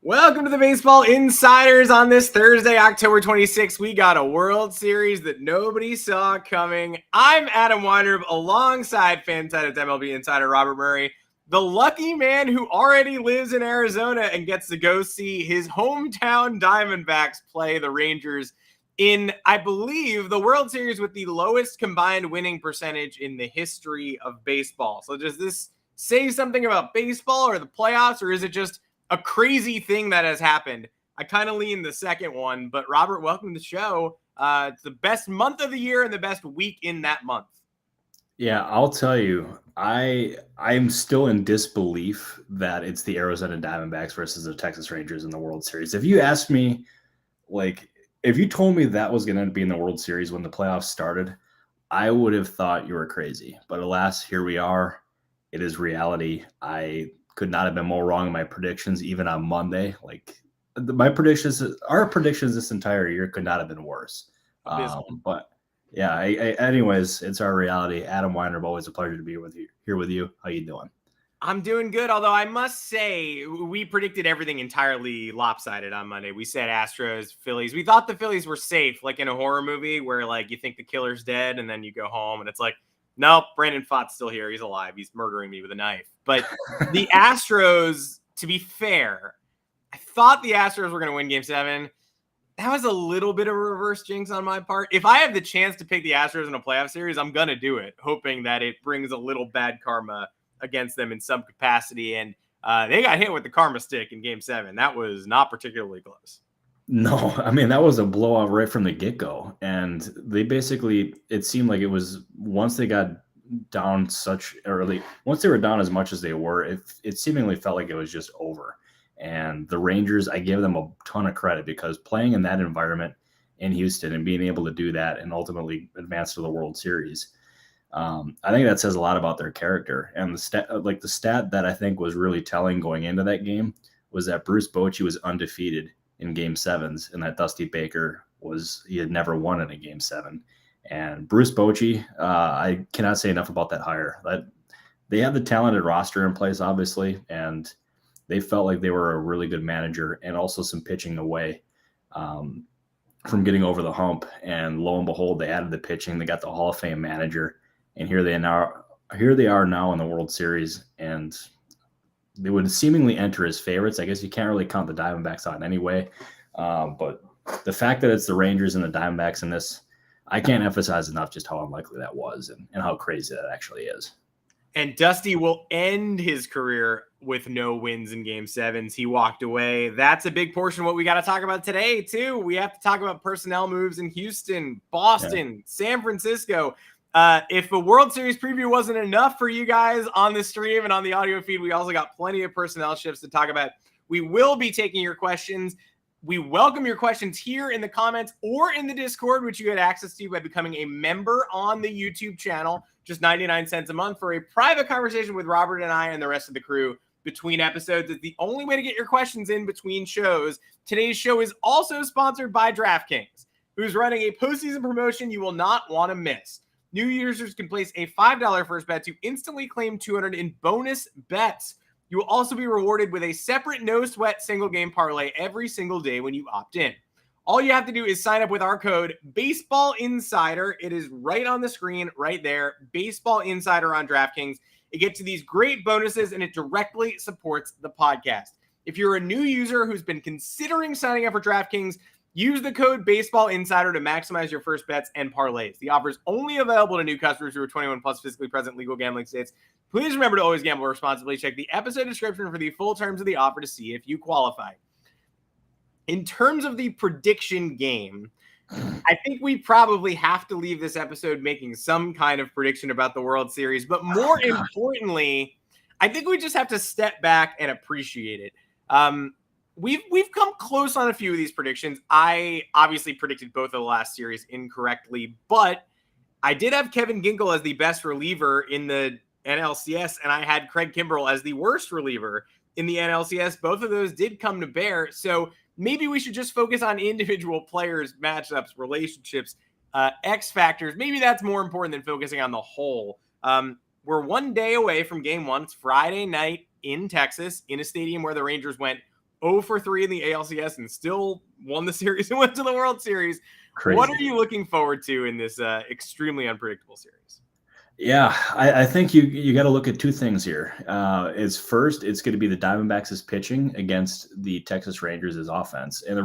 Welcome to the Baseball Insiders on this Thursday, October 26th. We got a World Series that nobody saw coming. I'm Adam Weinrib alongside FanTided's MLB insider Robert Murray, the lucky man who already lives in Arizona and gets to go see his hometown Diamondbacks play the Rangers in, I believe, the World Series with the lowest combined winning percentage in the history of baseball. So does this say something about baseball or the playoffs, or is it just a crazy thing that has happened? I kind of lean the second one, but Robert, welcome to the show. It's the best month of the year and the best week in that month. Yeah, I'll tell you, I'm still in disbelief that it's the Arizona Diamondbacks versus the Texas Rangers in the World Series. If you asked me, if you told me that was going to be in the World Series when the playoffs started, I would have thought you were crazy. But alas, here we are. It is reality. I could not have been more wrong in my predictions, even on Monday. Our predictions this entire year could not have been worse. But yeah, anyways, it's our reality. Adam Weiner, always a pleasure to be here with you. How you doing? I'm doing good, although I must say we predicted everything entirely lopsided on Monday. We said Astros, Phillies. We thought the Phillies were safe, like in a horror movie where you think the killer's dead and then you go home and it's like, nope, Brandon Pfaadt's still here. He's alive. He's murdering me with a knife. But the Astros, to be fair, I thought the Astros were going to win Game 7. That was a little bit of a reverse jinx on my part. If I have the chance to pick the Astros in a playoff series, I'm going to do it, hoping that it brings a little bad karma against them in some capacity. And they got hit with the karma stick in Game 7. That was not particularly close. No, I mean, that was a blowout right from the get-go. And they basically, it seemed like it was once they got down once they were down as much as they were, it seemingly felt like it was just over. And the Rangers, I give them a ton of credit because playing in that environment in Houston and being able to do that and ultimately advance to the World Series, I think that says a lot about their character. And the stat that I think was really telling going into that game was that Bruce Bochy was undefeated in Game 7s, and that Dusty Baker he had never won in a Game 7. And Bruce Bochy, I cannot say enough about that hire. That they had the talented roster in place, obviously, and they felt like they were a really good manager and also some pitching away from getting over the hump. And lo and behold, they added the pitching. They got the Hall of Fame manager, and here they are now in the World Series, and they would seemingly enter as favorites. I guess you can't really count the Diamondbacks out in any way. But the fact that it's the Rangers and the Diamondbacks in this, I can't emphasize enough just how unlikely that was and how crazy that actually is. And Dusty will end his career with no wins in Game 7s. He walked away. That's a big portion of what we got to talk about today, too. We have to talk about personnel moves in Houston, Boston, San Francisco. If a World Series preview wasn't enough for you guys on the stream and on the audio feed, we also got plenty of personnel shifts to talk about. We will be taking your questions. We welcome your questions here in the comments or in the Discord, which you get access to by becoming a member on the YouTube channel. Just 99 cents a month for a private conversation with Robert and I and the rest of the crew between episodes. It's the only way to get your questions in between shows. Today's show is also sponsored by DraftKings, who's running a postseason promotion you will not want to miss. New users can place a $5 first bet to instantly claim $200 in bonus bets. You will also be rewarded with a separate no-sweat single-game parlay every single day when you opt in. All you have to do is sign up with our code Baseball Insider. It is right on the screen, right there. Baseball Insider on DraftKings. It gets you these great bonuses, and it directly supports the podcast. If you're a new user who's been considering signing up for DraftKings, use the code Baseball Insider to maximize your first bets and parlays. The offer is only available to new customers who are 21 plus, physically present, legal gambling states. Please remember to always gamble responsibly. Check the episode description for the full terms of the offer to see if you qualify. In terms of the prediction game, I think we probably have to leave this episode making some kind of prediction about the World Series. But more importantly, I think we just have to step back and appreciate it. We've come close on a few of these predictions. I obviously predicted both of the last series incorrectly, but I did have Kevin Ginkel as the best reliever in the NLCS, and I had Craig Kimbrell as the worst reliever in the NLCS. Both of those did come to bear. So maybe we should just focus on individual players, matchups, relationships, X factors. Maybe that's more important than focusing on the whole. We're 1 day away from Game 1. It's Friday night in Texas, in a stadium where the Rangers went 0 for 3 in the ALCS and still won the series and went to the World Series. Crazy. What are you looking forward to in this extremely unpredictable series? Yeah, I think you got to look at two things here. Is first, it's going to be the Diamondbacks' pitching against the Texas Rangers' offense, and the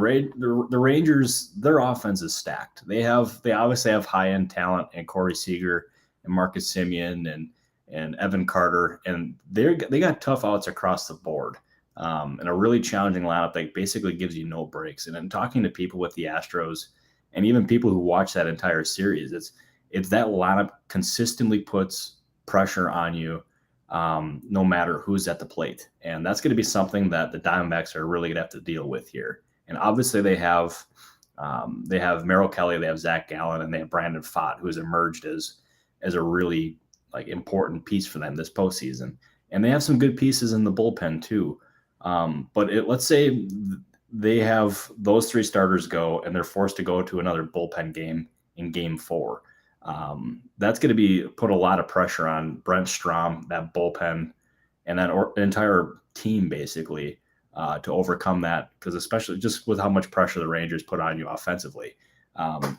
Rangers, their offense is stacked. They obviously have high end talent and Corey Seager and Marcus Semien and Evan Carter, and they got tough outs across the board, and a really challenging lineup that basically gives you no breaks. And I'm talking to people with the Astros, and even people who watch that entire series, it's that lineup consistently puts pressure on you, no matter who's at the plate. And that's going to be something that the Diamondbacks are really going to have to deal with here. And obviously they have Merrill Kelly, they have Zach Gallen, and they have Brandon Pfaadt, who has emerged as a really important piece for them this postseason. And they have some good pieces in the bullpen too. But let's say they have those three starters go and they're forced to go to another bullpen game in Game 4. That's going to put a lot of pressure on Brent Strom, that bullpen, and that entire team basically to overcome that, because especially just with how much pressure the Rangers put on you offensively. And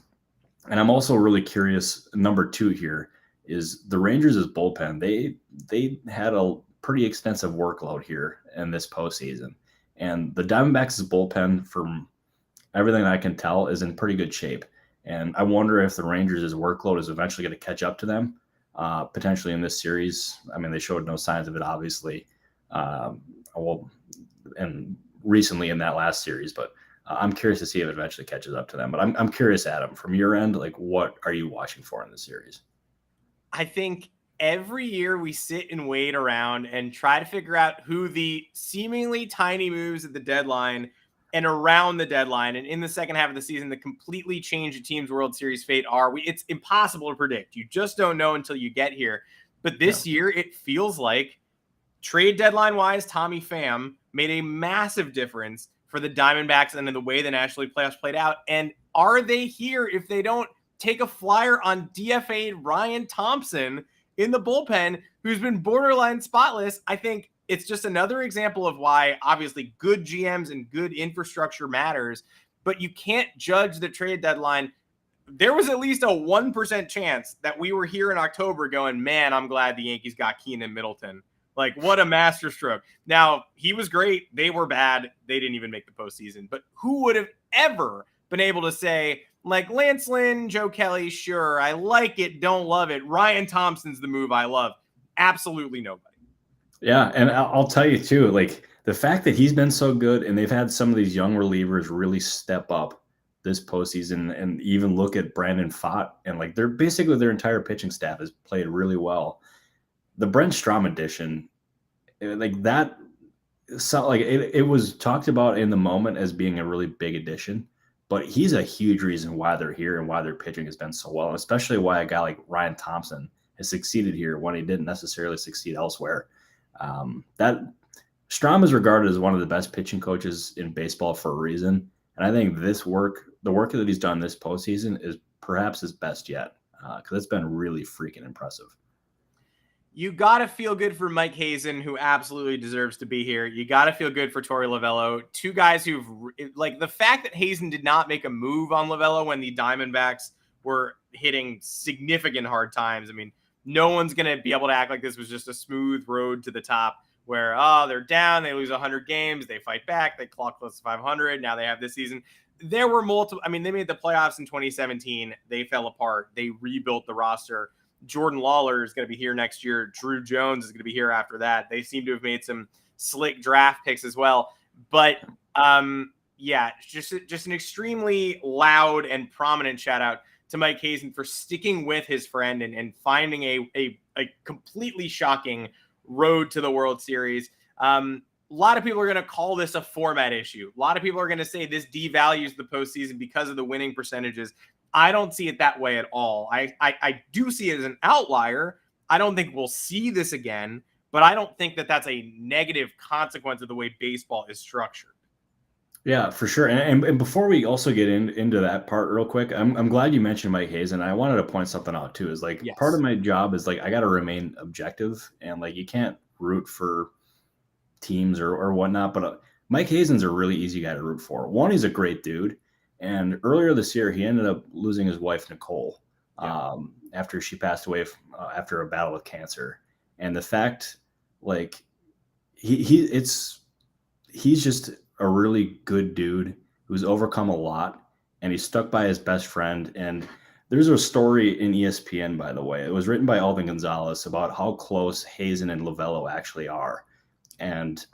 I'm also really curious, number 2 here is the Rangers' bullpen. They had a pretty extensive workload here in this postseason, and the Diamondbacks' bullpen, from everything I can tell, is in pretty good shape. And I wonder if the Rangers' workload is eventually going to catch up to them, potentially in this series. I mean, they showed no signs of it, obviously, and recently in that last series. But I'm curious to see if it eventually catches up to them. But I'm curious, Adam, from your end, what are you watching for in this series? I think every year we sit and wait around and try to figure out who the seemingly tiny moves at the deadline and around the deadline and in the second half of the season that completely change a team's World Series fate are. It's impossible to predict. You just don't know until you get here. But this year, it feels like trade deadline wise, Tommy Pham made a massive difference for the Diamondbacks and in the way the National League playoffs played out. And are they here if they don't take a flyer on DFA'd Ryan Thompson in the bullpen, who's been borderline spotless? I think it's just another example of why obviously good GMs and good infrastructure matters, but you can't judge the trade deadline. There was at least a 1% chance that we were here in October going, man, I'm glad the Yankees got Keenan Middleton. What a masterstroke. Now, he was great. They were bad. They didn't even make the postseason. But who would have ever been able to say, Lance Lynn, Joe Kelly, sure, I like it, don't love it. Ryan Thompson's the move I love. Absolutely nobody. Yeah, and I'll tell you too, the fact that he's been so good and they've had some of these young relievers really step up this postseason, and even look at Brandon Pfaadt, and they're basically their entire pitching staff has played really well. The Brent Strom addition, it was talked about in the moment as being a really big addition, but he's a huge reason why they're here and why their pitching has been so well, especially why a guy like Ryan Thompson has succeeded here when he didn't necessarily succeed elsewhere. That Strom is regarded as one of the best pitching coaches in baseball for a reason. And I think the work that he's done this postseason is perhaps his best yet, because it's been really freaking impressive. You got to feel good for Mike Hazen, who absolutely deserves to be here. You got to feel good for Torey Lovullo. Two guys who've the fact that Hazen did not make a move on Lovullo when the Diamondbacks were hitting significant hard times. I mean, no one's going to be able to act like this was just a smooth road to the top where, they're down, they lose 100 games, they fight back, they clock close to 500. Now they have this season. There were multiple. I mean, they made the playoffs in 2017. They fell apart. They rebuilt the roster. Jordan Lawler is going to be here next year. Drew Jones is going to be here after that. They seem to have made some slick draft picks as well. But just an extremely loud and prominent shout out to Mike Hazen for sticking with his friend and finding a completely shocking road to the World Series. A lot of people are going to call this a format issue. A lot of people are going to say this devalues the postseason because of the winning percentages. I don't see it that way at all. I do see it as an outlier. I don't think we'll see this again, but I don't think that that's a negative consequence of the way baseball is structured. Yeah, for sure. And before we also get into that part real quick, I'm glad you mentioned Mike Hazen. I wanted to point something out too, is Yes. Part of my job is I got to remain objective, and you can't root for teams or whatnot. But Mike Hazen's a really easy guy to root for. One, he's a great dude. And earlier this year, he ended up losing his wife, Nicole, after she passed away after a battle with cancer. And the fact, like, he's just a really good dude who's overcome a lot, and he's stuck by his best friend. And there's a story in ESPN, by the way. It was written by Alvin Gonzalez about how close Hazen and Lovello actually are. And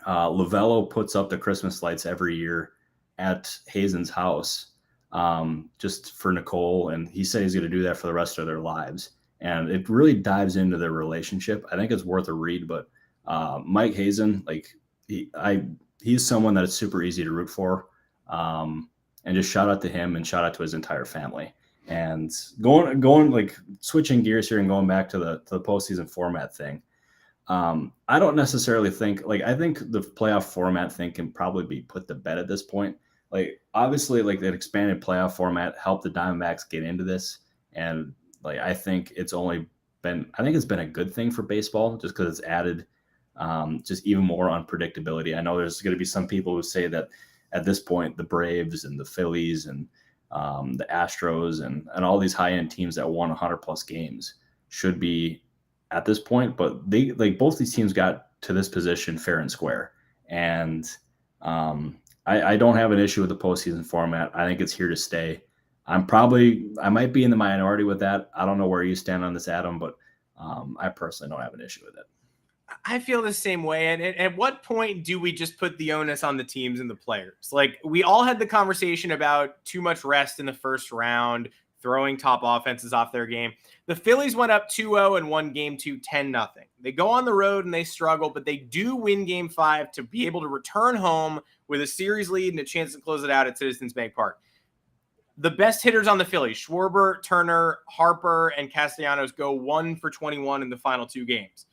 Lovello puts up the Christmas lights every year at Hazen's house just for Nicole. And he said he's going to do that for the rest of their lives. And it really dives into their relationship. I think it's worth a read, but Mike Hazen, like he's someone that it's super easy to root for. And just shout out to him and shout out to his entire family. And going like switching gears here and going back to the postseason format thing. I don't necessarily think I think the playoff format thing can probably be put to bed at this point. Like obviously like that expanded playoff format helped the Diamondbacks get into this. And like, I think it's been a good thing for baseball just because it's added just even more unpredictability. I know there's going to be some people who say that at this point, the Braves and the Phillies and the Astros and all these high-end teams that won 100 plus games should be at this point, but they like both these teams got to this position fair and square. And I don't have an issue with the postseason format. I think it's here to stay. I might be in the minority with that. I don't know where you stand on this, Adam, but I personally don't have an issue with it. I feel the same way. And at what point do we just put the onus on the teams and the players? Like we all had the conversation about too much rest in the first round, throwing top offenses off their game. The Phillies went up 2-0 and won game 2, 10-0. They go on the road and they struggle, but they do win game 5 to be able to return home with a series lead and a chance to close it out at Citizens Bank Park. The best hitters on the Phillies, Schwarber, Turner, Harper, and Castellanos go 1 for 21 in the final 2 games.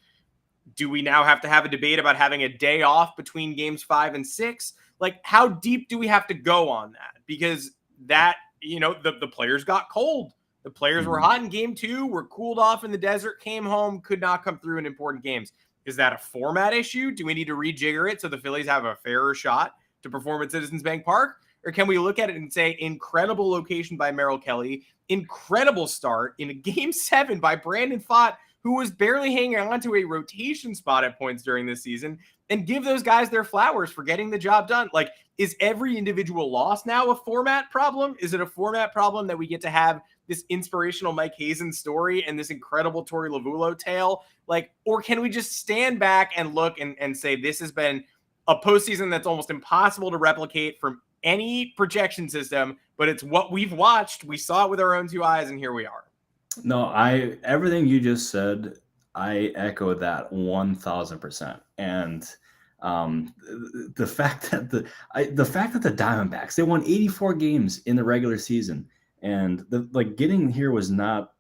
Do we now have to have a debate about having a day off between games 5 and 6? Like, how deep do we have to go on that? Because that, the players got cold. The players were hot in game 2, were cooled off in the desert, came home, could not come through in important games. Is that a format issue? Do we need to rejigger it so the Phillies have a fairer shot to perform at Citizens Bank Park? Or can we look at it and say, incredible location by Merrill Kelly, incredible start in a game 7 by Brandon Pfaadt, who was barely hanging on to a rotation spot at points during this season, and give those guys their flowers for getting the job done. Like, is every individual loss now a format problem? Is it a format problem that we get to have this inspirational Mike Hazen story and this incredible Torey Lovullo tale? Like, or can we just stand back and look and say this has been a postseason that's almost impossible to replicate from any projection system, but it's what we've watched. We saw it with our own 2 eyes, and here we are. No, everything you just said, I echo that 1,000%. And the fact that the Diamondbacks, they won 84 games in the regular season, and getting here was not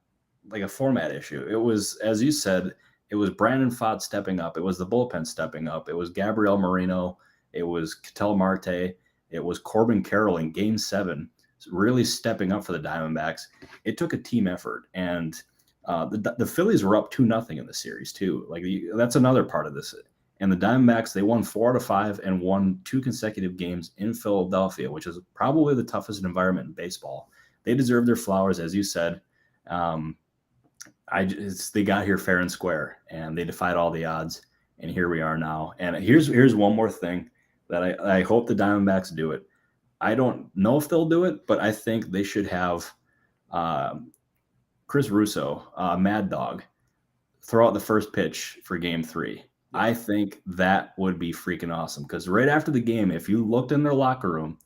like a format issue. It was, as you said, it was Brandon Pfaadt stepping up. It was the bullpen stepping up. It was Gabriel Moreno. It was Ketel Marte. It was Corbin Carroll in game 7. Really stepping up for the Diamondbacks. It took a team effort, and the Phillies were up 2-0 in the series too. Like that's another part of this. And the Diamondbacks, they won 4 out of 5 and won 2 consecutive games in Philadelphia, which is probably the toughest environment in baseball. They deserve their flowers, as you said. They got here fair and square, and they defied all the odds, and here we are now. And here's one more thing that I hope the Diamondbacks do it. I don't know if they'll do it, but I think they should have Chris Russo, Mad Dog, throw out the first pitch for game 3. Yeah. I think that would be freaking awesome because right after the game, if you looked in their locker room,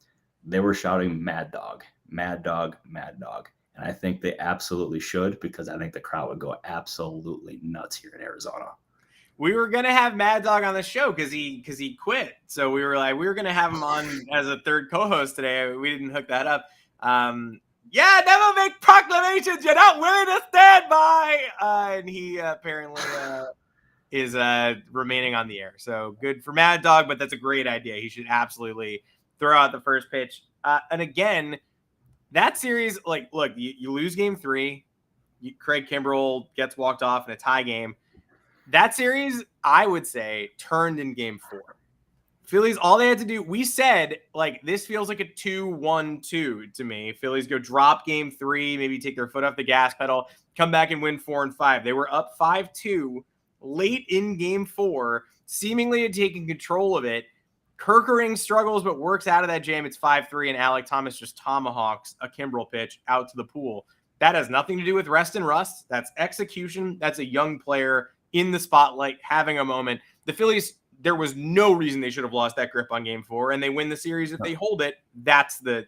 they were shouting Mad Dog, Mad Dog, Mad Dog. And I think they absolutely should because I think the crowd would go absolutely nuts here in Arizona. We were going to have Mad Dog on the show because he quit. So we were going to have him on as a third co-host today. We didn't hook that up. Never make proclamations you're not willing to stand by. And he apparently is remaining on the air. So good for Mad Dog, but that's a great idea. He should absolutely throw out the first pitch. And again, that series, look, you lose game 3. Craig Kimbrell gets walked off in a tie game. That series, I would say, turned in game 4. Phillies, all they had to do, we said, like, this feels like a 2-1-2 to me. Phillies go drop game 3, maybe take their foot off the gas pedal, come back and win 4 and 5. They were up 5-2 late in game 4, seemingly taking control of it. Kerkering struggles, but works out of that jam. It's 5-3, and Alec Thomas just tomahawks a Kimbrel pitch out to the pool. That has nothing to do with rest and rust. That's execution. That's a young player in the spotlight having a moment. The Phillies, there was no reason they should have lost that grip on game 4, and they win the series if they hold it. That's the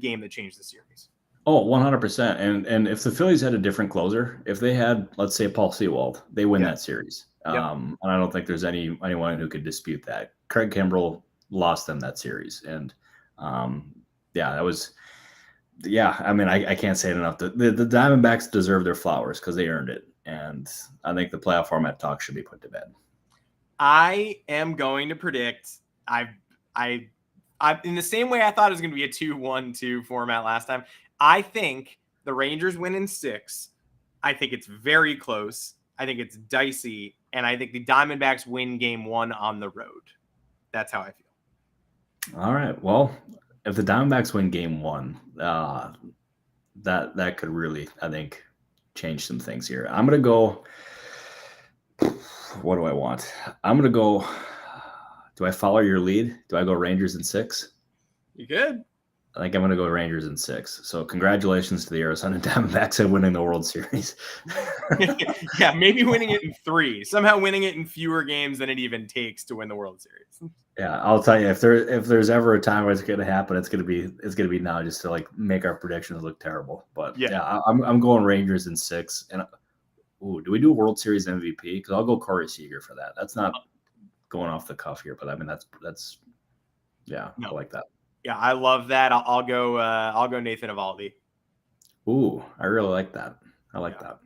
game that changed the series. Oh, 100%. And if the Phillies had a different closer, if they had, let's say, Paul Sewald, they win that series. And I don't think there's anyone who could dispute that. Craig Kimbrel lost them that series. And that was, I mean, I can't say it enough. The Diamondbacks deserve their flowers because they earned it. And I think the playoff format talk should be put to bed. I am going to predict I in the same way I thought it was going to be a 2-1-2 format last time. I think the Rangers win in 6. I think it's very close. I think it's dicey, and I think the Diamondbacks win game 1 on the road. That's how I feel. All right. Well, if the Diamondbacks win game 1, that could really, I think, change some things here. I'm going to go. What do I want? I'm going to go. Do I follow your lead? Do I go Rangers in 6? You good? I think I'm going to go Rangers in 6. So congratulations to the Arizona Diamondbacks at winning the World Series. Yeah, maybe winning it in 3. Somehow winning it in fewer games than it even takes to win the World Series. Yeah, I'll tell you, if there's ever a time where it's going to happen, it's going to be now, just to like make our predictions look terrible. But I'm going Rangers in 6. And do we do a World Series MVP? Because I'll go Corey Seager for that. That's not going off the cuff here, but I mean that's I like that. Yeah, I love that. I'll go Nathan Eovaldi. Ooh, I really like that. I like that.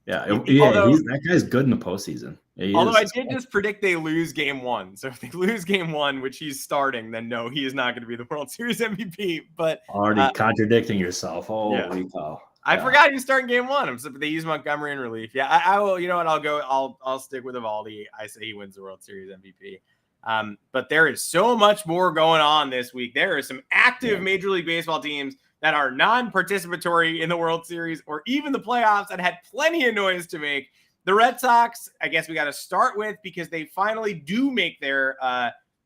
Yeah, that guy's good in the postseason. Yeah, although I did just predict they lose game 1. So if they lose game 1, which he's starting, then no, he is not going to be the World Series MVP. But already contradicting yourself. Holy cow. I forgot he was starting game 1. They use Montgomery in relief. Yeah, I will. You know what? I'll stick with Eovaldi. I say he wins the World Series MVP. But there is so much more going on this week. There are some active Major League Baseball teams that are non-participatory in the World Series or even the playoffs that had plenty of noise to make. The Red Sox, I guess we got to start with because they finally do make their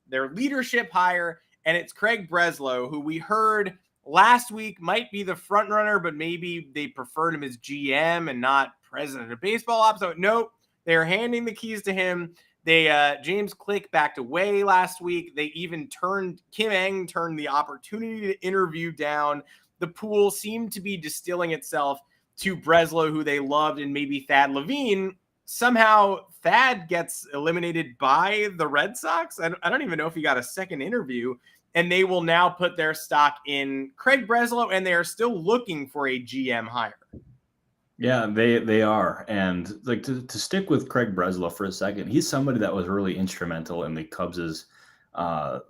leadership hire, and it's Craig Breslow, who we heard last week might be the front runner, but maybe they preferred him as GM and not president of baseball ops. So nope, they're handing the keys to him. They James Click backed away last week. They even Kim Eng turned the opportunity to interview down. The pool seemed to be distilling itself to Breslow, who they loved, and maybe Thad Levine. Somehow Thad gets eliminated by the Red Sox. I don't even know if he got a second interview, and they will now put their stock in Craig Breslow, and they are still looking for a GM hire. Yeah, they are. And like to stick with Craig Breslow for a second, he's somebody that was really instrumental in the Cubs'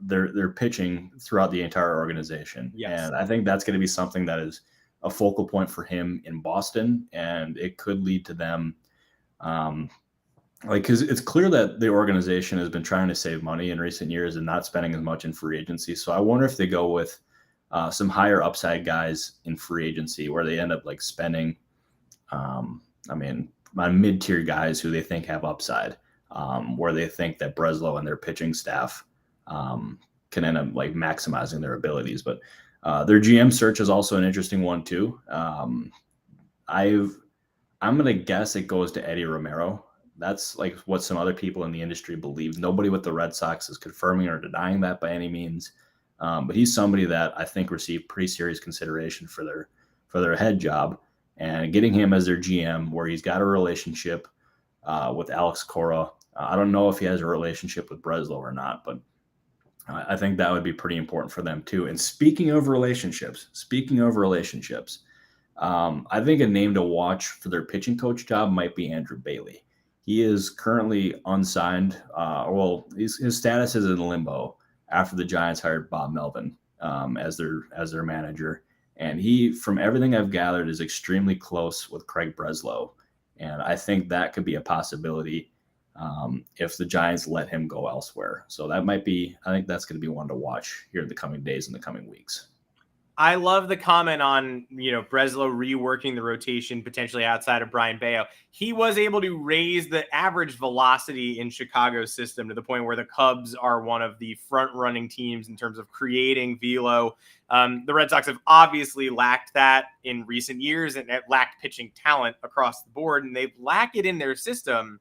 their pitching throughout the entire organization. Yes. And I think that's going to be something that is a focal point for him in Boston, and it could lead to them because it's clear that the organization has been trying to save money in recent years and not spending as much in free agency. So I wonder if they go with some higher upside guys in free agency where they end up like spending my mid-tier guys who they think have upside, where they think that Breslow and their pitching staff can end up like maximizing their abilities. But their GM search is also an interesting one too. I'm going to guess it goes to Eddie Romero. That's like what some other people in the industry believe. Nobody with the Red Sox is confirming or denying that by any means. But he's somebody that I think received pretty serious consideration for their head job. And getting him as their GM, where he's got a relationship with Alex Cora. I don't know if he has a relationship with Breslow or not, but I think that would be pretty important for them too. And speaking of relationships, I think a name to watch for their pitching coach job might be Andrew Bailey. He is currently unsigned. His status is in limbo after the Giants hired Bob Melvin as their manager. And he, from everything I've gathered, is extremely close with Craig Breslow. And I think that could be a possibility if the Giants let him go elsewhere. So I think that's going to be one to watch here in the coming days and the coming weeks. I love the comment on, Breslow reworking the rotation potentially outside of Brian Bayo. He was able to raise the average velocity in Chicago's system to the point where the Cubs are one of the front-running teams in terms of creating velo. The Red Sox have obviously lacked that in recent years and lacked pitching talent across the board, and they lack it in their system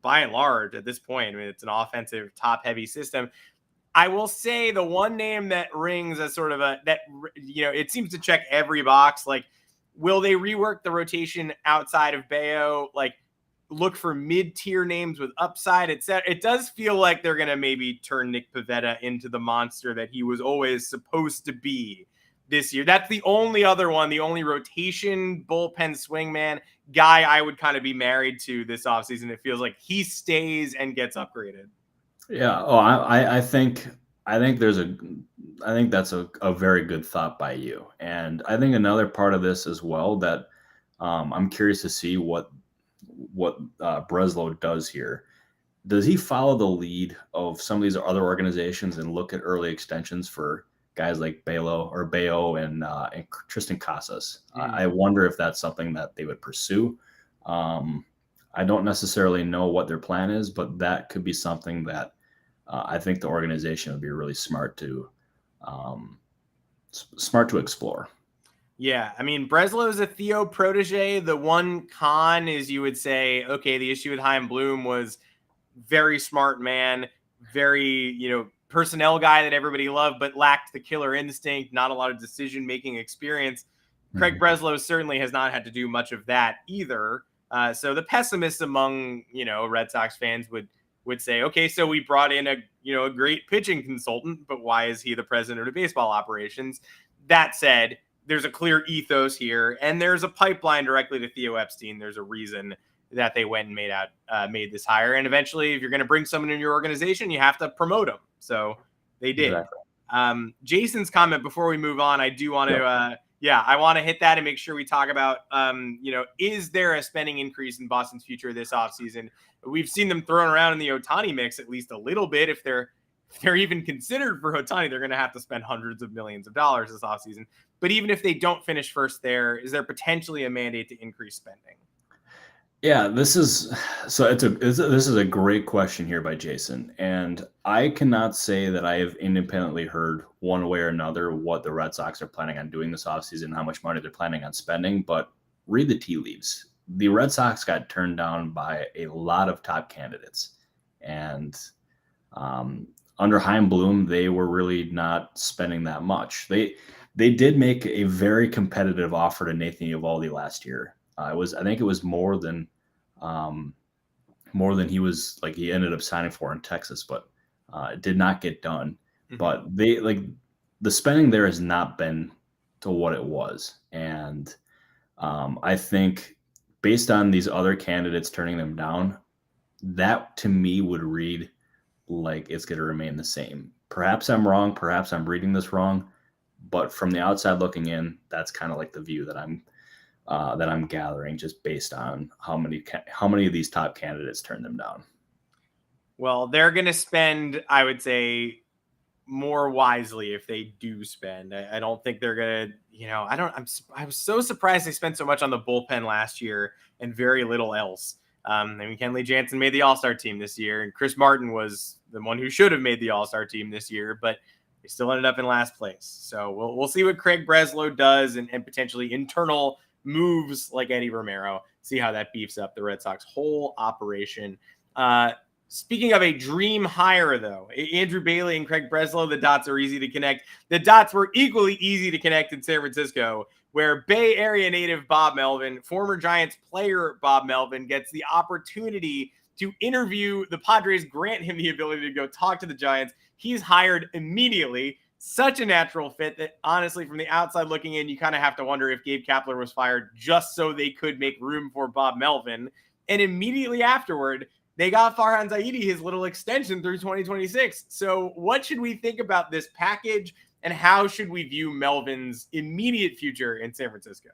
by and large at this point. I mean, it's an offensive, top-heavy system. I will say the one name that rings as sort of it seems to check every box. Like, will they rework the rotation outside of Bayo? Like, look for mid-tier names with upside, etc. It does feel like they're going to maybe turn Nick Pivetta into the monster that he was always supposed to be this year. That's the only other one, the only rotation bullpen swingman guy I would kind of be married to this offseason. It feels like he stays and gets upgraded. Yeah. Oh, I think that's a very good thought by you. And I think another part of this as well that I'm curious to see what Breslow does here. Does he follow the lead of some of these other organizations and look at early extensions for guys like Bayo and Tristan Casas? I wonder if that's something that they would pursue. I don't necessarily know what their plan is, but that could be something that I think the organization would be really smart to explore. Yeah, I mean, Breslow is a Theo protege. The one con is you would say, okay, the issue with Chaim Bloom was very smart man, very, personnel guy that everybody loved, but lacked the killer instinct, not a lot of decision-making experience. Craig Breslow certainly has not had to do much of that either. So the pessimists among, Red Sox fans would say, okay, so we brought in a great pitching consultant, but why is he the president of baseball operations? That said, there's a clear ethos here, and there's a pipeline directly to Theo Epstein. There's a reason that they went and made this hire. And eventually, if you're going to bring someone in your organization, you have to promote them. So they did. Exactly. Jason's comment before we move on, I do want to, I want to hit that and make sure we talk about, is there a spending increase in Boston's future this offseason? We've seen them thrown around in the Ohtani mix at least a little bit. If they're even considered for Ohtani, they're going to have to spend hundreds of millions of dollars this offseason. But even if they don't finish first there, is there potentially a mandate to increase spending? Yeah, this is a great question here by Jason, and I cannot say that I have independently heard one way or another what the Red Sox are planning on doing this offseason, how much money they're planning on spending, but read the tea leaves. The Red Sox got turned down by a lot of top candidates, and under Chaim Bloom, they were really not spending that much. They did make a very competitive offer to Nathan Eovaldi last year. I think it was more than he ended up signing for in Texas, but it did not get done. Mm-hmm. But the spending there has not been to what it was. And I think based on these other candidates turning them down, that to me would read like it's going to remain the same. Perhaps I'm wrong. Perhaps I'm reading this wrong. But from the outside looking in, that's kind of like the view that I'm gathering just based on how many of these top candidates turn them down. Well, they're going to spend, I would say, more wisely if they do spend. I don't think they're going to, I was so surprised they spent so much on the bullpen last year and very little else. I mean, Kenley Jansen made the All-Star team this year, and Chris Martin was the one who should have made the All-Star team this year, but they still ended up in last place. So we'll see what Craig Breslow does and potentially internal moves like Eddie Romero, see how that beefs up the Red Sox whole operation. Speaking of a dream hire, though, Andrew Bailey and Craig Breslow, the dots are easy to connect. The dots were equally easy to connect in San Francisco, where Bay Area native Bob Melvin, former Giants player Bob Melvin, gets the opportunity to interview the Padres, grant him the ability to go talk to the Giants. He's hired immediately. Such a natural fit that, honestly, from the outside looking in, you kind of have to wonder if Gabe Kapler was fired just so they could make room for Bob Melvin. And immediately afterward, they got Farhan Zaidi his little extension through 2026. So what should we think about this package, and how should we view Melvin's immediate future in San Francisco?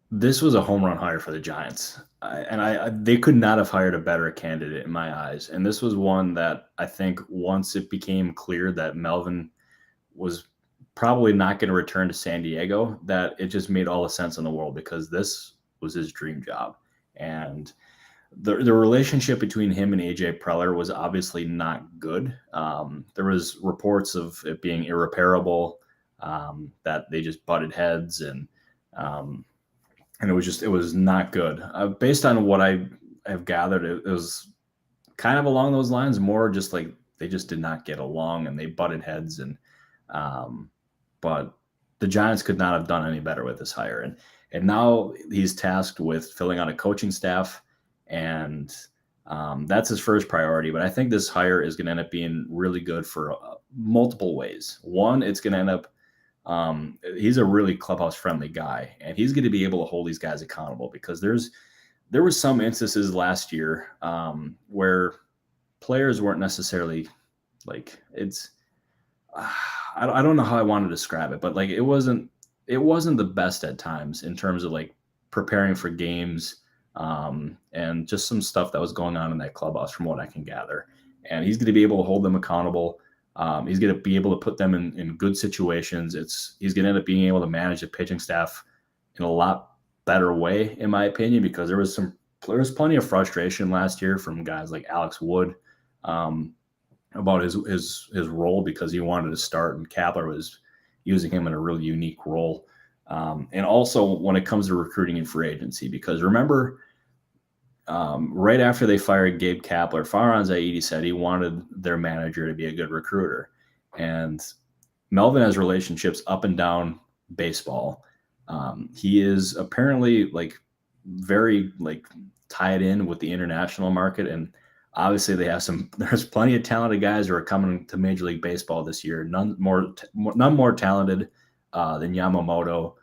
This was a home run hire for the Giants. They could not have hired a better candidate in my eyes. And this was one that I think once it became clear that Melvin was probably not going to return to San Diego, that it just made all the sense in the world because this was his dream job. And the relationship between him and AJ Preller was obviously not good. There was reports of it being irreparable, that they just butted heads, um, and it was not good. Based on what I have gathered, it was kind of along those lines, more just like they just did not get along and they butted heads, and um, but the Giants could not have done any better with this hire, and now he's tasked with filling out a coaching staff, and that's his first priority. But I think this hire is going to end up being really good for multiple ways. One, it's going to end up he's a really clubhouse friendly guy, and he's going to be able to hold these guys accountable because there was some instances last year where players weren't necessarily like it's. I don't know how I want to describe it, but like it wasn't the best at times in terms of like preparing for games, and just some stuff that was going on in that clubhouse from what I can gather. And he's going to be able to hold them accountable. He's going to be able to put them in good situations. He's going to end up being able to manage the pitching staff in a lot better way, in my opinion, because there was plenty of frustration last year from guys like Alex Wood about his role because he wanted to start and Kapler was using him in a really unique role. And also when it comes to recruiting and free agency, because remember, right after they fired Gabe Kapler, Farhan Zaidi said he wanted their manager to be a good recruiter. And Melvin has relationships up and down baseball. He is apparently like very like tied in with the international market. And obviously there's plenty of talented guys who are coming to Major League Baseball this year. None more talented than Yamamoto.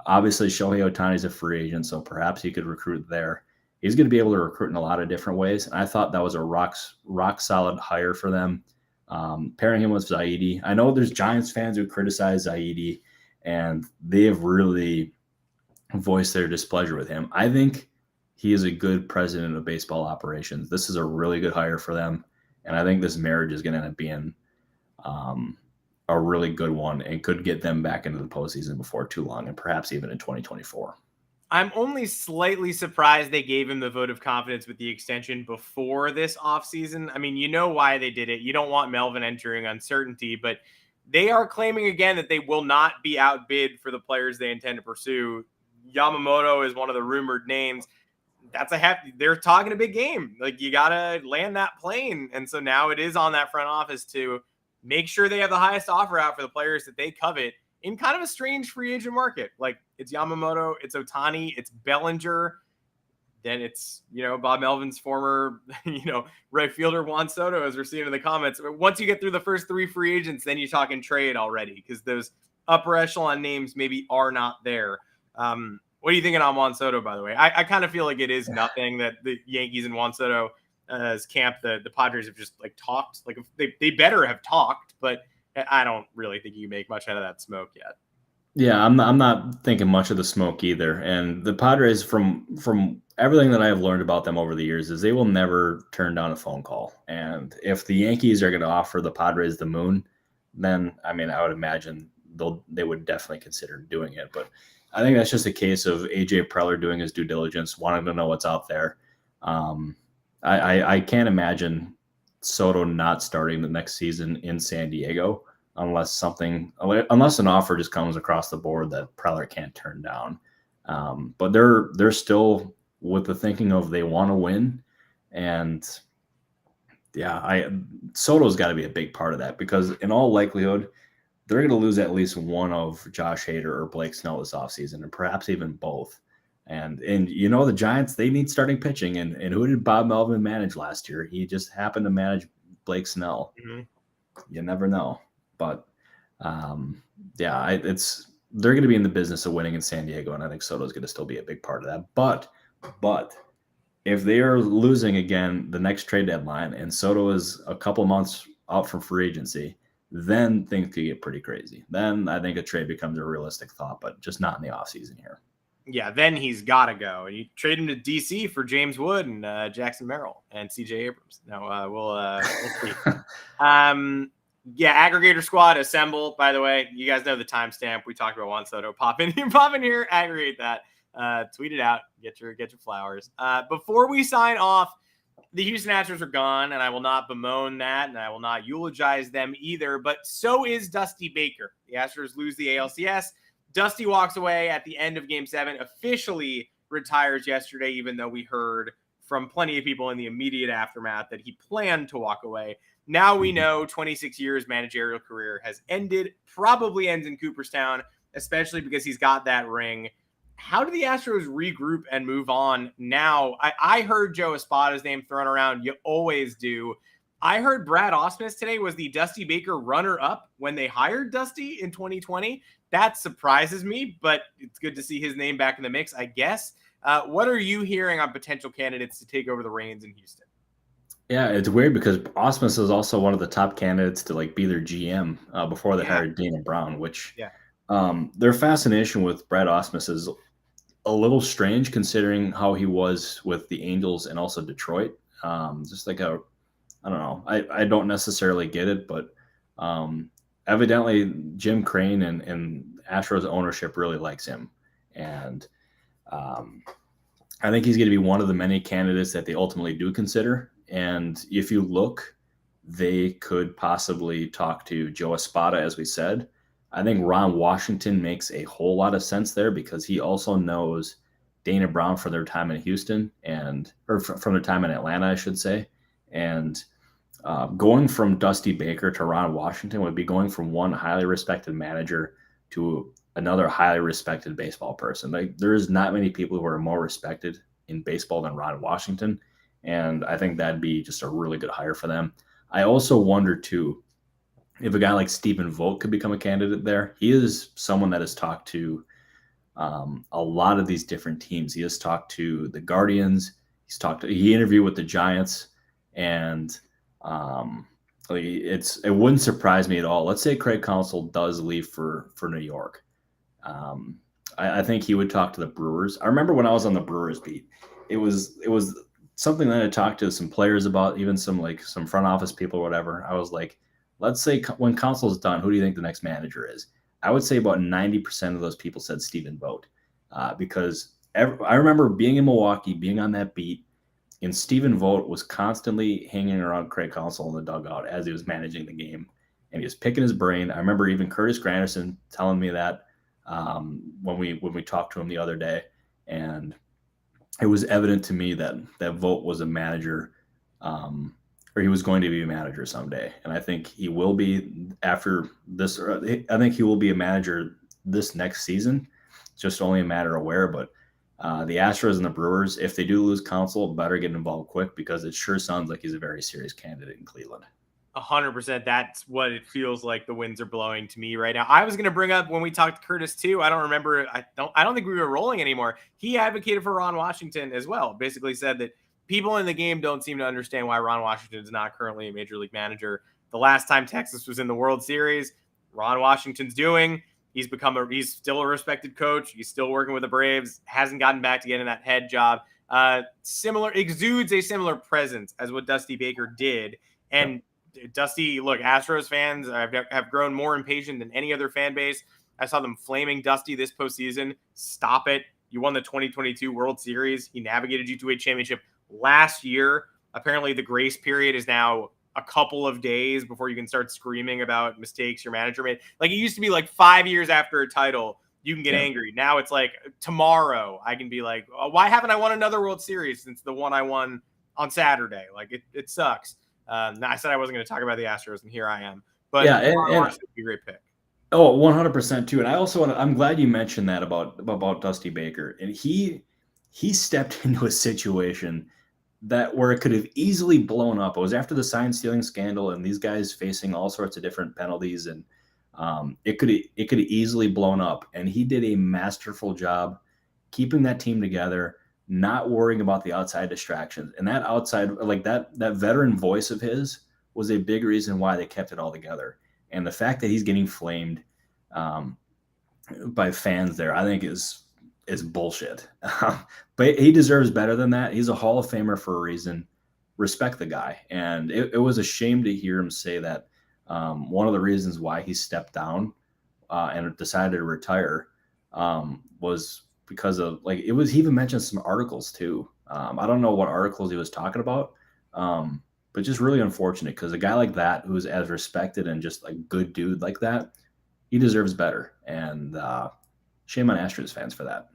Obviously Shohei Ohtani is a free agent, so perhaps he could recruit there. He's going to be able to recruit in a lot of different ways. And I thought that was a rock solid hire for them. Pairing him with Zaidi. I know there's Giants fans who criticize Zaidi, and they have really voiced their displeasure with him. I think he is a good president of baseball operations. This is a really good hire for them. And I think this marriage is going to end up being a really good one and could get them back into the postseason before too long, and perhaps even in 2024. I'm only slightly surprised they gave him the vote of confidence with the extension before this offseason. I mean, you know why they did it. You don't want Melvin entering uncertainty, but they are claiming again that they will not be outbid for the players they intend to pursue. Yamamoto is one of the rumored names. They're talking a big game. Like, you got to land that plane. And so now it is on that front office to make sure they have the highest offer out for the players that they covet in kind of a strange free agent market. Like, it's Yamamoto, it's Ohtani, it's Bellinger. Then it's, Bob Melvin's former, right fielder Juan Soto, as we're seeing in the comments. Once you get through the first three free agents, then you're talking trade already because those upper echelon names maybe are not there. What are you thinking on Juan Soto, by the way? I kind of feel like it is nothing that the Yankees and Juan Soto as camp, the Padres have just like talked. Like, they better have talked, but I don't really think you make much out of that smoke yet. Yeah, I'm not thinking much of the smoke either. And the Padres, from everything that I've learned about them over the years, is they will never turn down a phone call. And if the Yankees are going to offer the Padres the moon, then I would imagine they would definitely consider doing it. But I think that's just a case of AJ Preller doing his due diligence, wanting to know what's out there. I can't imagine Soto not starting the next season in San Diego unless an offer just comes across the board that Preller can't turn down. But they're still with the thinking of they want to win. And yeah, Soto's got to be a big part of that because in all likelihood, they're going to lose at least one of Josh Hader or Blake Snell this offseason, and perhaps even both. And the Giants, they need starting pitching. And who did Bob Melvin manage last year? He just happened to manage Blake Snell. Mm-hmm. You never know. But they're going to be in the business of winning in San Diego, and I think Soto's going to still be a big part of that. But if they are losing again the next trade deadline and Soto is a couple months out from free agency, then things could get pretty crazy. Then I think a trade becomes a realistic thought, but just not in the offseason here. Yeah, then he's got to go. And you trade him to DC for James Wood and Jackson Merrill and CJ Abrams. No, we'll see. Yeah, aggregator squad assemble. By the way, you guys know the timestamp. We talked about Juan Soto. Pop in here, aggregate that, tweet it out, get your flowers. Before we sign off, the Houston Astros are gone, and I will not bemoan that, and I will not eulogize them either. But so is Dusty Baker. The Astros lose the ALCS. Dusty walks away at the end of Game 7, officially retires yesterday, even though we heard from plenty of people in the immediate aftermath that he planned to walk away. Now we know 26 years managerial career has ended, probably ends in Cooperstown, especially because he's got that ring. How do the Astros regroup and move on now? I heard Joe Espada's name thrown around. You always do. I heard Brad Ausmus today was the Dusty Baker runner-up when they hired Dusty in 2020. That surprises me, but it's good to see his name back in the mix, I guess. What are you hearing on potential candidates to take over the reins in Houston? Yeah, it's weird because Ausmus is also one of the top candidates to be their GM before they hired Dana Brown, which their fascination with Brad Ausmus is a little strange considering how he was with the Angels and also Detroit. Just I don't know. I don't necessarily get it, but evidently Jim Crane and Astros ownership really likes him. And I think he's going to be one of the many candidates that they ultimately do consider. And if you look, they could possibly talk to Joe Espada, as we said. I think Ron Washington makes a whole lot of sense there because he also knows Dana Brown from their time in Houston or from their time in Atlanta, I should say. And going from Dusty Baker to Ron Washington would be going from one highly respected manager to another highly respected baseball person. There's not many people who are more respected in baseball than Ron Washington. And I think that'd be just a really good hire for them. I also wonder, too, if a guy like Stephen Vogt could become a candidate there. He is someone that has talked to a lot of these different teams. He has talked to the Guardians. He interviewed with the Giants. And it wouldn't surprise me at all. Let's say Craig Counsell does leave for New York. I think he would talk to the Brewers. I remember when I was on the Brewers beat, it was something that I talked to some players about, even some front office people or whatever. I was like, let's say when Counsell's done, who do you think the next manager is? I would say about 90% of those people said Stephen Vogt because I remember being in Milwaukee, being on that beat, and Stephen Vogt was constantly hanging around Craig Counsell in the dugout as he was managing the game, and he was picking his brain. I remember even Curtis Granderson telling me that when we talked to him the other day, and it was evident to me that Vogt was a manager, or he was going to be a manager someday. And I think he will be after this. I think he will be a manager this next season. It's just only a matter of where. But the Astros and the Brewers, if they do lose Counsell, better get involved quick because it sure sounds like he's a very serious candidate in Cleveland. 100%. That's what it feels like the winds are blowing to me right now. I was going to bring up when we talked to Curtis too. I don't remember. I don't think we were rolling anymore. He advocated for Ron Washington as well. Basically said that people in the game don't seem to understand why Ron Washington is not currently a major league manager. The last time Texas was in the World Series, Ron Washington's doing. He's still a respected coach. He's still working with the Braves. Hasn't gotten back to getting that head job. Exudes a similar presence as what Dusty Baker did. And Dusty, look, Astros fans have grown more impatient than any other fan base. I saw them flaming Dusty this postseason. Stop it. You won the 2022 World Series. He navigated you to a championship last year. Apparently the grace period is now a couple of days before you can start screaming about mistakes your manager made. Like it used to be 5 years after a title, you can get angry. Now it's like tomorrow I can be like, oh, why haven't I won another World Series since the one I won on Saturday? It sucks. I said I wasn't going to talk about the Astros, and here I am. But yeah, and would be a great pick. Oh, 100% too. And I also I'm glad you mentioned that about Dusty Baker. And he stepped into a situation where it could have easily blown up. It was after the sign stealing scandal, and these guys facing all sorts of different penalties, and it could have easily blown up. And he did a masterful job keeping that team together, not worrying about the outside distractions. And that outside, that veteran voice of his was a big reason why they kept it all together. And the fact that he's getting flamed by fans there, I think is is bullshit. But he deserves better than that. He's a Hall of Famer for a reason. Respect the guy. And it was a shame to hear him say that one of the reasons why he stepped down and decided to retire was because of, like, it was, he even mentioned some articles too. I don't know what articles he was talking about, but just really unfortunate because a guy like that who's as respected and just a good dude like that, he deserves better. And shame on Astros fans for that.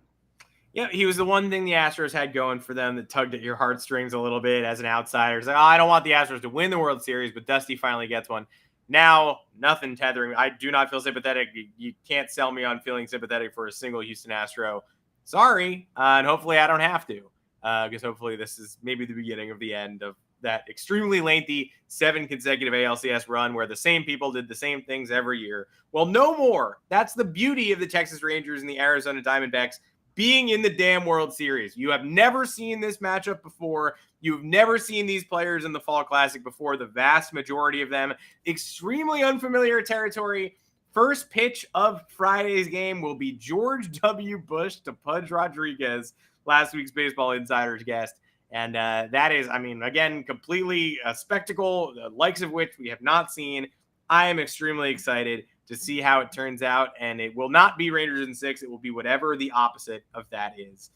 Yeah, he was the one thing the Astros had going for them that tugged at your heartstrings a little bit as an outsider. It's like, oh, I don't want the Astros to win the World Series, but Dusty finally gets one. Now, nothing tethering. I do not feel sympathetic. You can't sell me on feeling sympathetic for a single Houston Astro. Sorry, and hopefully I don't have to, because hopefully this is maybe the beginning of the end of that extremely lengthy 7 consecutive ALCS run where the same people did the same things every year. Well, no more. That's the beauty of the Texas Rangers and the Arizona Diamondbacks being in the damn World Series. You have never seen this matchup before. You've never seen these players in the Fall Classic before, the vast majority of them. Extremely unfamiliar territory. First pitch of Friday's game will be George W. Bush to Pudge Rodriguez, last week's Baseball Insider's guest. And that is, I mean, again, completely a spectacle, the likes of which we have not seen. I am extremely excited to see how it turns out. And it will not be Rangers in 6. It will be whatever the opposite of that is.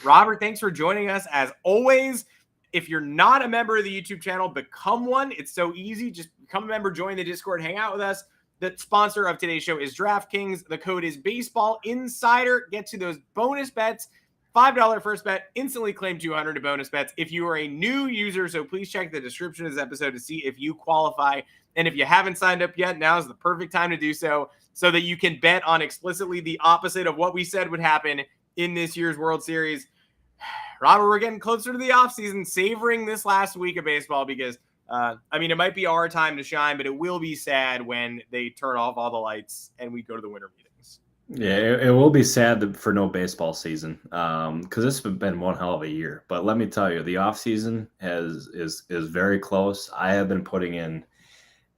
Robert, thanks for joining us. As always, if you're not a member of the YouTube channel, become one. It's so easy. Just become a member, join the Discord, hang out with us. The sponsor of today's show is DraftKings. The code is Baseball Insider. Get to those bonus bets. $5 first bet, instantly claim 200 bonus bets. If you are a new user, so please check the description of this episode to see if you qualify. And if you haven't signed up yet, now is the perfect time to do so that you can bet on explicitly the opposite of what we said would happen in this year's World Series. Robert, we're getting closer to the offseason, savoring this last week of baseball because, it might be our time to shine, but it will be sad when they turn off all the lights and we go to the winter meetings. Yeah, it will be sad for no baseball season because this has been one hell of a year. But let me tell you, the off season is very close. I have been putting in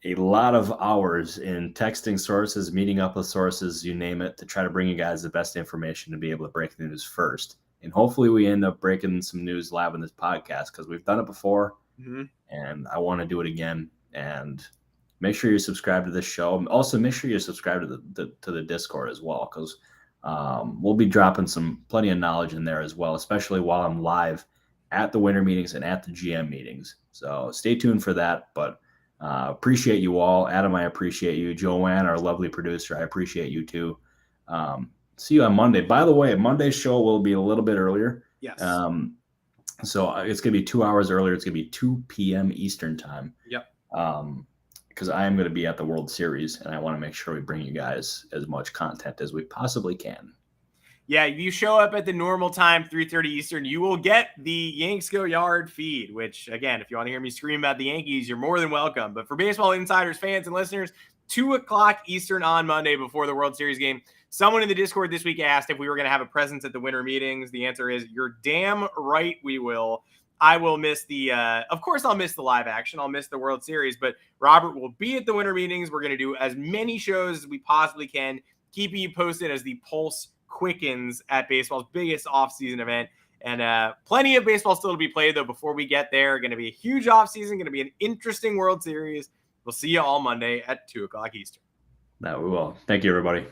a lot of hours in texting sources, meeting up with sources, you name it, to try to bring you guys the best information to be able to break the news first. And hopefully we end up breaking some news live in this podcast because we've done it before, and I want to do it again. And make sure you subscribe to this show. Also, make sure you subscribe to the Discord as well, because we'll be dropping plenty of knowledge in there as well, especially while I'm live at the winter meetings and at the GM meetings. So stay tuned for that. But appreciate you all. Adam, I appreciate you. Joanne, our lovely producer, I appreciate you too. See you on Monday. By the way, Monday's show will be a little bit earlier. Yes. So it's going to be 2 hours earlier. It's going to be 2 p.m. Eastern time. Yep. Because I am going to be at the World Series, and I want to make sure we bring you guys as much content as we possibly can. Yeah, if you show up at the normal time, 3:30 Eastern, you will get the Yanks Go Yard feed, which, again, if you want to hear me scream about the Yankees, you're more than welcome. But for Baseball Insiders fans and listeners, 2 o'clock Eastern on Monday before the World Series game. Someone in the Discord this week asked if we were going to have a presence at the winter meetings. The answer is you're damn right we will. I will miss of course I'll miss the live action. I'll miss the World Series, but Robert will be at the winter meetings. We're going to do as many shows as we possibly can, keeping you posted as the pulse quickens at baseball's biggest offseason event. And plenty of baseball still to be played, though, before we get there. Going to be a huge offseason, going to be an interesting World Series. We'll see you all Monday at 2 o'clock Eastern. That we will. Thank you, everybody.